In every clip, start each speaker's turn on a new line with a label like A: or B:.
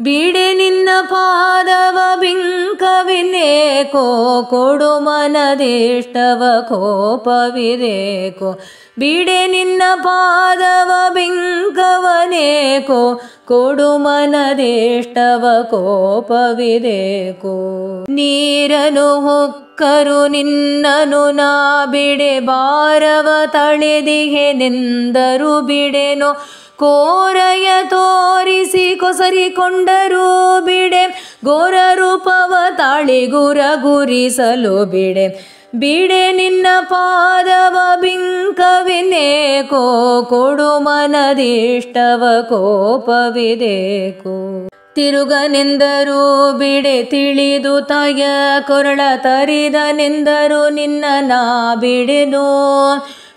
A: ಬಿಡೆ ನಿನ್ನ ಪಾದವ ಬಿಂಕವಿನೇಕೋ ಕೊಡು ಮನದಿಷ್ಟವ ಕೋಪವಿದೇಕೋ ಬಿಡೆ ನಿನ್ನ ಪಾದವ ಬಿಂಕವನೇಕೋ ಕೊಡು ಮನದಿಷ್ಟವ ಕೋಪವಿದೇಕೋ ನೀರನು ಹೊಕ್ಕರು ನಿನ್ನನು ನಾ ಬಿಡೆ ಭಾರವ ತಳೆದಿಹೆನೆಂದರು ಬಿಡೆನೋ ಕೋರಯ ತೋರಿಸಿ ಕೊಸರಿಕೊಂಡರೂ ಬಿಡೆ ಘೋರ ರೂಪವ ತಾಳಿ ಗುರ ಗುರಿಸಲು ಬಿಡೆ ಬಿಡೆ ನಿನ್ನ ಪಾದವ ಬಿಂಕವಿನೇಕೋ ಕೊಡು ಮನದಿಷ್ಟವ ಕೋಪವಿದೇಕೋ ತಿರುಗನೆಂದರು ಬಿಡೆ ತಿಳಿದು ತಾಯ ಕೊರಳ ತರಿದನೆಂದರು ನಿನ್ನ ನಾ ಬಿಡೆನು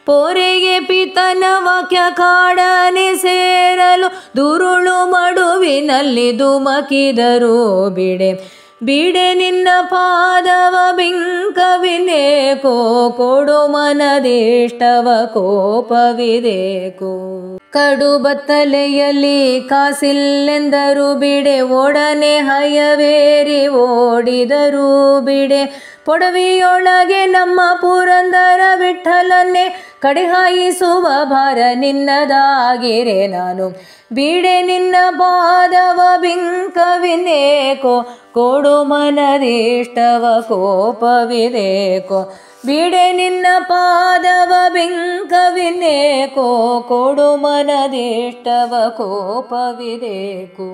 A: ಪೋರೆಗೆ ಪಿತನ ವಾಕ್ಯ ಕಾಡನೆ ಸೇರಲು ದುರುಳು ಮಡುವಿನಲ್ಲಿ ಧುಮಕಿದರು ಬಿಡೆ ಬಿಡೆ ನಿನ್ನ ಪಾದವ ಬಿಂಕವಿನೇಕೋ ಕೊಡು ಮನದಿಷ್ಟವ ಕೋಪವಿದೇಕೋ ಕಡು ಬತ್ತಲೆಯಲ್ಲಿ ಕಾಸಿಲ್ಲೆಂದರು ಬಿಡೆ ಒಡನೆ ಹಯವೇರಿ ಓಡಿದರು ಬಿಡೆ ಪೊಡವಿಯೊಳಗೆ ನಮ್ಮ ಪುರಂದರ ವಿಠಲನ್ನೇ ಕಡೆಹಾಯಿಸುವ ಭಾರ ನಿನ್ನದಾಗಿರೆ ನಾನು ಬಿಡೆ ನಿನ್ನ ಪಾದವ ಬಿಂಕವಿನೇಕೋ ಕೊಡು ಮನದಿಷ್ಟವ ಕೋಪವಿದೇಕೋ ಬಿಡೆ ನಿನ್ನ ಪಾದವ ಬಿಂಕವಿನೇಕೋ ಕೊಡು ಮನದಿಷ್ಟವ ಕೋಪವಿದೇಕೋ